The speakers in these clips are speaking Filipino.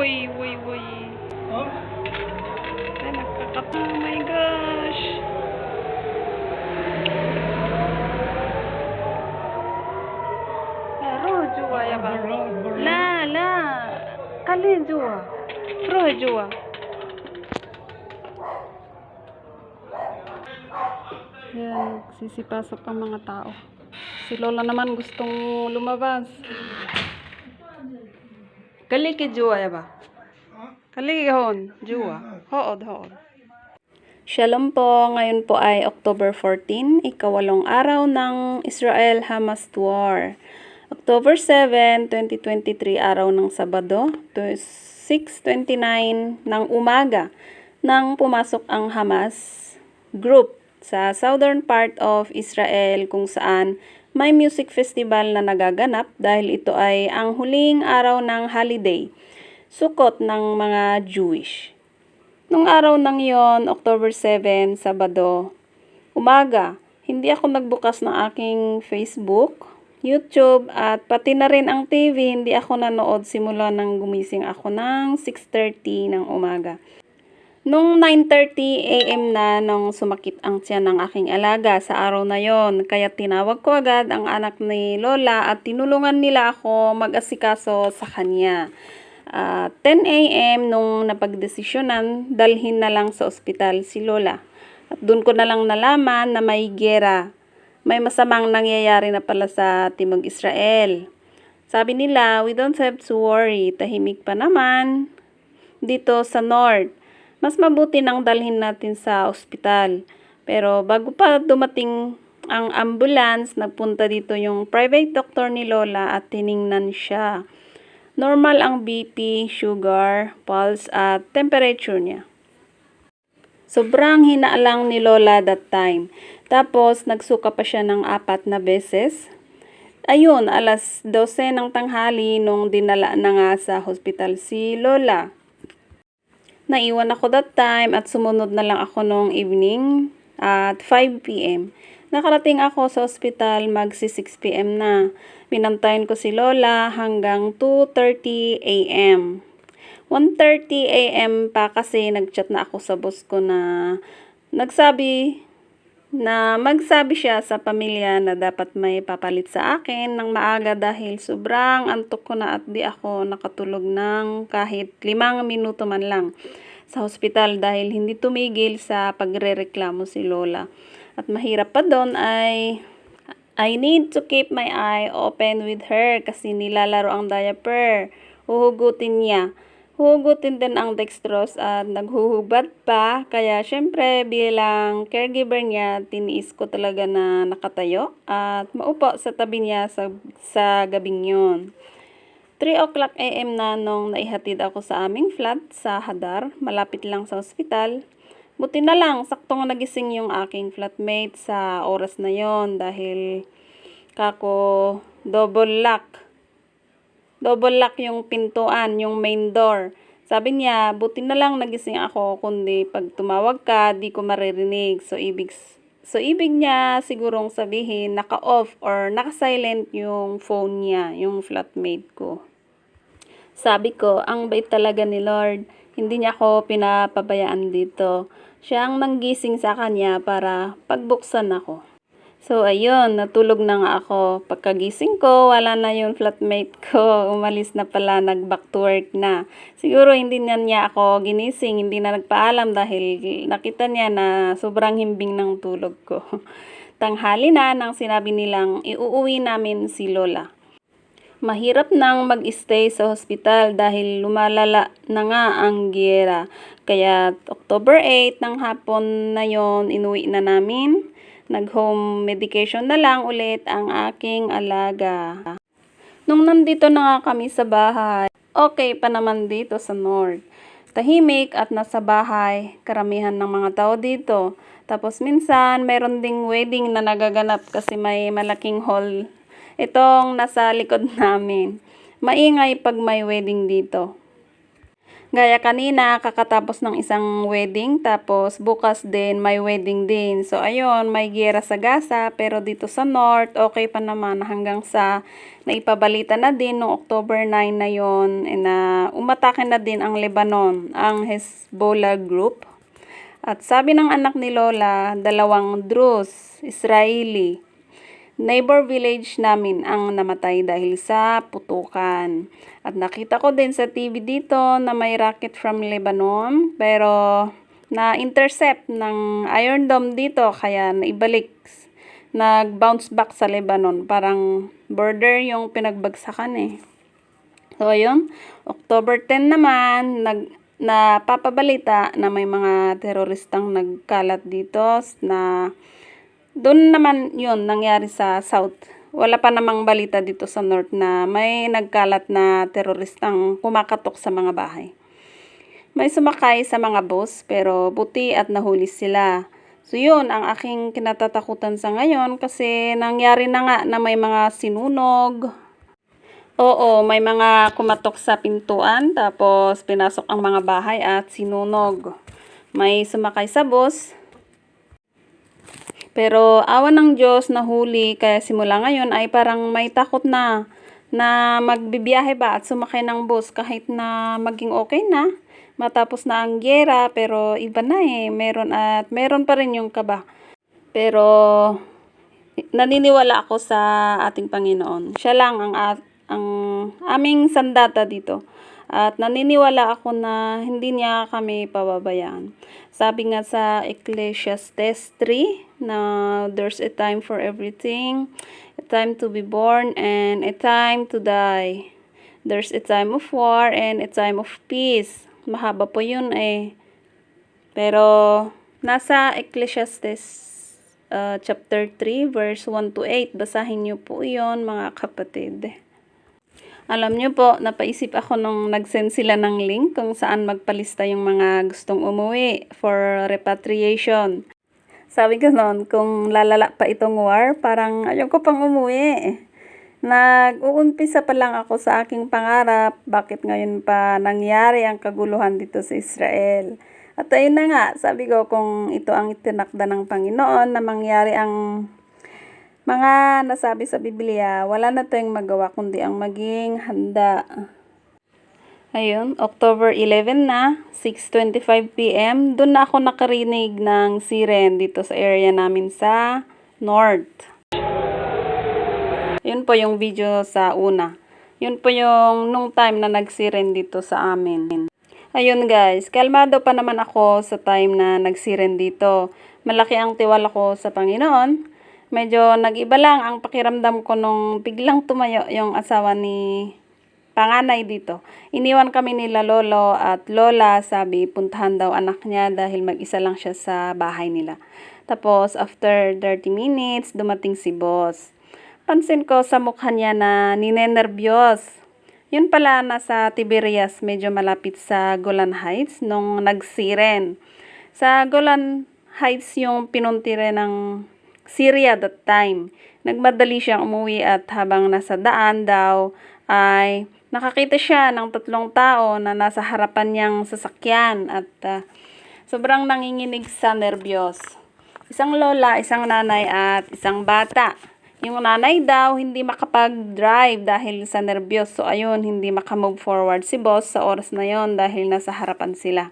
Woy, woy, woy. Oh? Ay, oh my gosh. Roh jua ya ba? La. Kali jua. Roh jua. Yan, sisipasok ang mga tao. Si Lola naman gustong lumabas. Kali ki jua ya ba? Kali hon, jua. Hood. Shalom po, ngayon po ay October 14, ikawalong araw ng Israel-Hamas war. October 7, 2023, araw ng Sabado, 6:29 ng umaga, nang pumasok ang Hamas group sa southern part of Israel kung saan may music festival na nagaganap dahil ito ay ang huling araw ng holiday, Sukkot ng mga Jewish. Nung araw nang yon, October 7, Sabado, umaga, hindi ako nagbukas ng aking Facebook, YouTube, at pati na rin ang TV, hindi ako nanood simula nang gumising ako ng 6:30 ng umaga. Nung 9:30 AM na nung sumakit ang tiyan ng aking alaga sa araw na yon, kaya tinawag ko agad ang anak ni Lola at tinulungan nila ako mag-asikaso sa kanya. 10 AM nung napagdesisyonan, dalhin na lang sa ospital si Lola. At doon ko na lang nalaman na may gera. May masamang nangyayari na pala sa Timog Israel. Sabi nila, we don't have to worry. Tahimik pa naman dito sa North. Mas mabuti nang dalhin natin sa ospital. Pero bago pa dumating ang ambulance, nagpunta dito yung private doctor ni Lola at tiningnan siya. Normal ang BP, sugar, pulse at temperature niya. Sobrang hinaalang ni Lola that time. Tapos nagsuka pa siya ng 4 na beses. Ayun, alas 12 ng tanghali nung dinala na nga sa hospital si Lola. Naiwan ako that time at sumunod na lang ako nung evening at 5 PM. Nakarating ako sa ospital magsi 6 PM na. Pinantayan ko si Lola hanggang 2:30 AM. 1:30 AM pa kasi nagchat na ako sa boss ko na magsabi siya sa pamilya na dapat may papalit sa akin ng maaga dahil sobrang antok ko na at di ako nakatulog ng kahit 5 minuto man lang sa hospital dahil hindi tumigil sa pagrereklamo si Lola. At mahirap pa doon ay I need to keep my eye open with her kasi nilalaro ang diaper. Huhugutin niya. Huhugutin din ang dextrose at naghuhubad pa. Kaya syempre bilang caregiver niya, tiniis ko talaga na nakatayo at maupo sa tabi niya sa gabing yun. 3 o'clock AM na nung naihatid ako sa aming flat sa Hadar, malapit lang sa ospital. Buti na lang, saktong nagising yung aking flatmate sa oras na yon dahil kako double lock yung pintuan, yung main door. Sabi niya, buti na lang nagising ako kundi pag tumawag ka, di ko maririnig. So ibig niya sigurong sabihin naka-off or naka-silent yung phone niya, yung flatmate ko. Sabi ko, ang bait talaga ni Lord. Hindi niya ako pinapabayaan dito. Siya ang nanggising sa kanya para pagbuksan ako. So, ayun, natulog na nga ako. Pagkagising ko, wala na yung flatmate ko. Umalis na pala, nag-back to work na. Siguro hindi na niya ako ginising, hindi na nagpaalam dahil nakita niya na sobrang himbing ng tulog ko. Tanghali na nang sinabi nilang iuuwi namin si Lola. Mahirap nang mag-stay sa hospital dahil lumalala na nga ang giyera. Kaya October 8 ng hapon na yon, inuwi na namin. Nag-home medication na lang ulit ang aking alaga. Nung nandito na nga kami sa bahay, okay pa naman dito sa North. Tahimik at nasa bahay, karamihan ng mga tao dito. Tapos minsan, meron ding wedding na nagaganap kasi may malaking hall itong nasa likod namin. Maingay pag may wedding dito. Gaya kanina, kakatapos ng isang wedding, tapos bukas din may wedding din. So ayun, may giyera sa Gaza, pero dito sa North, okay pa naman hanggang sa naipabalita na din noong October 9 na yon na umatake na din ang Lebanon, ang Hezbollah group. At sabi ng anak ni Lola, 2 Druze, Israeli, neighbor village namin ang namatay dahil sa putukan. At nakita ko din sa TV dito na may rocket from Lebanon, pero na-intercept ng Iron Dome dito, kaya naibalik. Nag-bounce back sa Lebanon. Parang border yung pinagbagsakan eh. So ayun, October 10 naman, napapabalita na may mga teroristang nagkalat dito na doon naman yun nangyari sa South. Wala pa namang balita dito sa North na may nagkalat na teroristang kumakatok sa mga bahay. May sumakay sa mga bus pero buti at nahuli sila. So yun ang aking kinatatakutan sa ngayon kasi nangyari na nga na may mga sinunog. Oo, may mga kumatok sa pintuan tapos pinasok ang mga bahay at sinunog. May sumakay sa bus. Pero awan ng Diyos nahuli, kaya simula ngayon ay parang may takot na magbibiyahe ba at sumakay ng bus kahit na maging okay na. Matapos na ang giyera, pero iba na eh. Meron pa rin yung kaba. Pero naniniwala ako sa ating Panginoon. Siya lang ang aming sandata dito. At naniniwala ako na hindi niya kami pababayaan. Sabi nga sa Ecclesiastes 3 na there's a time for everything, a time to be born and a time to die. There's a time of war and a time of peace. Mahaba po yun eh. Pero nasa Ecclesiastes chapter 3 verse 1 to 8. Basahin niyo po yun mga kapatid. Alam niyo po, napaisip ako nung nag-send sila ng link kung saan magpalista yung mga gustong umuwi for repatriation. Sabi ko noon, kung lalala pa itong war, parang ayoko pang umuwi. Nag-uumpisa pa lang ako sa aking pangarap, bakit ngayon pa nangyari ang kaguluhan dito sa Israel. At ayun na nga, sabi ko kung ito ang itinakda ng Panginoon na mangyari ang mga nasabi sa Biblia, wala na tayong magawa kundi ang maging handa. Ayun, October 11 na, 6:25 PM, doon na ako nakarinig ng siren dito sa area namin sa North. Yun po yung video sa una. Yun po yung nung time na nagsiren dito sa amin. Ayun guys, kalmado pa naman ako sa time na nagsiren dito. Malaki ang tiwala ko sa Panginoon. Medyo nag-iba lang ang pakiramdam ko nung biglang tumayo yung asawa ni panganay dito. Iniwan kami nila lolo at lola, sabi puntahan daw anak niya dahil mag-isa lang siya sa bahay nila. Tapos after 30 minutes, dumating si boss. Pansin ko sa mukha niya na ninenervyos. Yun pala nasa Tiberias, medyo malapit sa Golan Heights nung nagsiren. Sa Golan Heights yung pinuntire ng Syria that time. Nagmadali siyang umuwi at habang nasa daan daw ay nakakita siya ng 3 tao na nasa harapan niyang sasakyan at sobrang nanginginig sa nervyos. Isang lola, isang nanay at isang bata. Yung nanay daw hindi makapag-drive dahil sa nervyos. So ayun, hindi makamove forward si boss sa oras na yon dahil nasa harapan sila.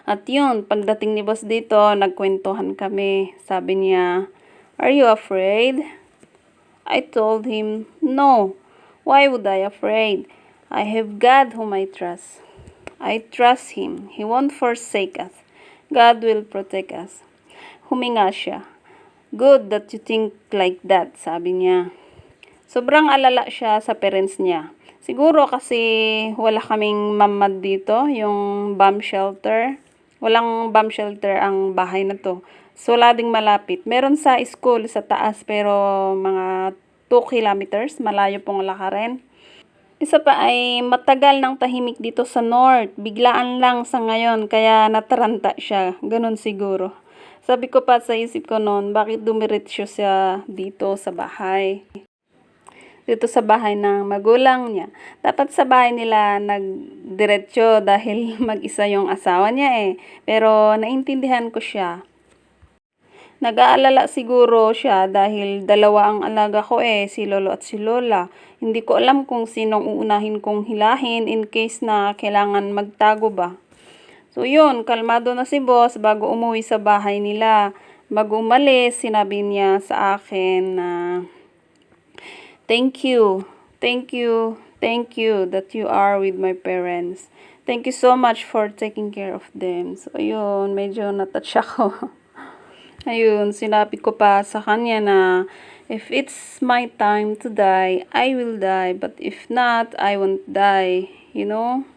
At yun, pagdating ni boss dito, nagkwentuhan kami. Sabi niya, "Are you afraid?" I told him, "No. Why would I afraid? I have God whom I trust. I trust Him. He won't forsake us. God will protect us." Huminga siya. "Good that you think like that," sabi niya. Sobrang alala siya sa parents niya. Siguro kasi wala kaming mamad dito, yung bomb shelter. Walang bomb shelter ang bahay na to. So, wala ding malapit. Meron sa school sa taas pero mga 2 kilometers. Malayo pong lakarin. Isa pa ay matagal ng tahimik dito sa North. Biglaan lang sa ngayon kaya nataranta siya. Ganun siguro. Sabi ko pa sa isip ko noon, bakit dumiretso siya dito sa bahay? dito sa bahay ng magulang niya. Dapat sa bahay nila nagdiretso dahil mag-isa yung asawa niya eh. Pero naintindihan ko siya. Nag-aalala siguro siya dahil dalawa ang alaga ko eh, si lolo at si lola. Hindi ko alam kung sinong uunahin kong hilahin in case na kailangan magtago ba. So yun, kalmado na si boss bago umuwi sa bahay nila. Bago umalis, sinabi niya sa akin na thank you that you are with my parents. Thank you so much for taking care of them. So ayun, medyo natouch ako. Ayun, sinabi ko pa sa kanya na if it's my time to die, I will die. But if not, I won't die. You know,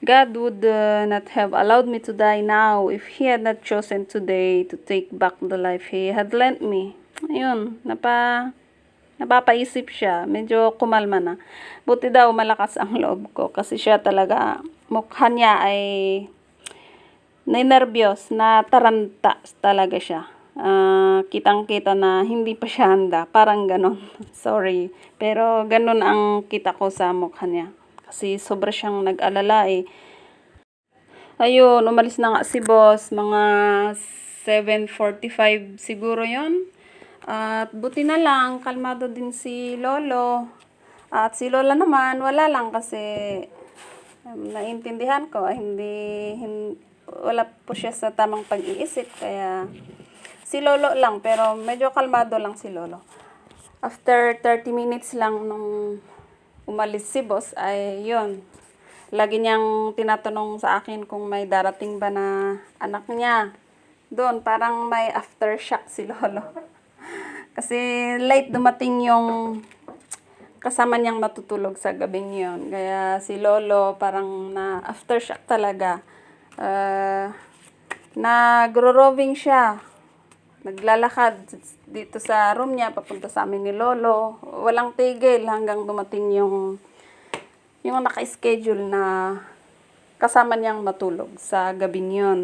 God would not have allowed me to die now if He had not chosen today to take back the life He had lent me. Ayun, napapaisip siya. Medyo kumalma na. Buti daw malakas ang loob ko kasi siya talaga, mukha niya ay nervyos, nataranta talaga siya. Kitang-kita na hindi pa siya handa. Parang ganon. Sorry. Pero ganon ang kita ko sa mukha niya. Kasi sobra siyang nag-alala eh. Ayun, umalis na nga si boss. Mga 7:45 siguro yon. At buti na lang, kalmado din si lolo. At si lola naman, wala lang kasi naintindihan ko. Wala po siya sa tamang pag-iisip. Kaya si lolo lang, pero medyo kalmado lang si lolo. After 30 minutes lang nung umalis si boss, ay yun. Lagi niyang tinatanong sa akin kung may darating ba na anak niya. Doon, parang may aftershock si lolo. Kasi late dumating yung kasama niyang matutulog sa gabing yun. Kaya si lolo parang na aftershock talaga. Nagro-roving siya. Naglalakad dito sa room niya, papunta sa amin ni lolo. Walang tigil hanggang dumating yung naka-schedule na kasama niyang matulog sa gabing yun.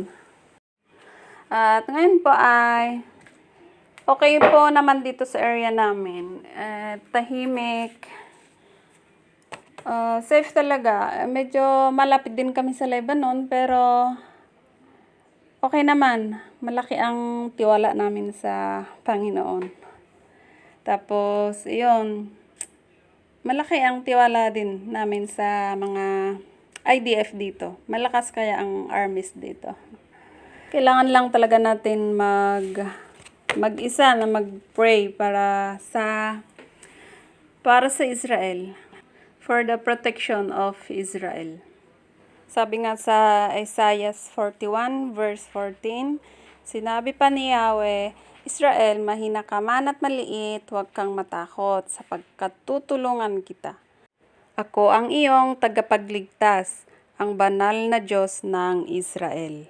At ngayon po ay okay po naman dito sa area namin. Tahimik. Safe talaga. Medyo malapit din kami sa Lebanon pero okay naman. Malaki ang tiwala namin sa Panginoon. Tapos, yun. Malaki ang tiwala din namin sa mga IDF dito. Malakas kaya ang armies dito. Kailangan lang talaga natin mag-isa na mag-pray para sa Israel. For the protection of Israel. Sabi nga sa Isaiah 41 verse 14, sinabi pa ni Yahweh, Israel, mahina ka man at maliit, huwag kang matakot sapagkat tutulungan kita. Ako ang iyong tagapagligtas, ang banal na Diyos ng Israel.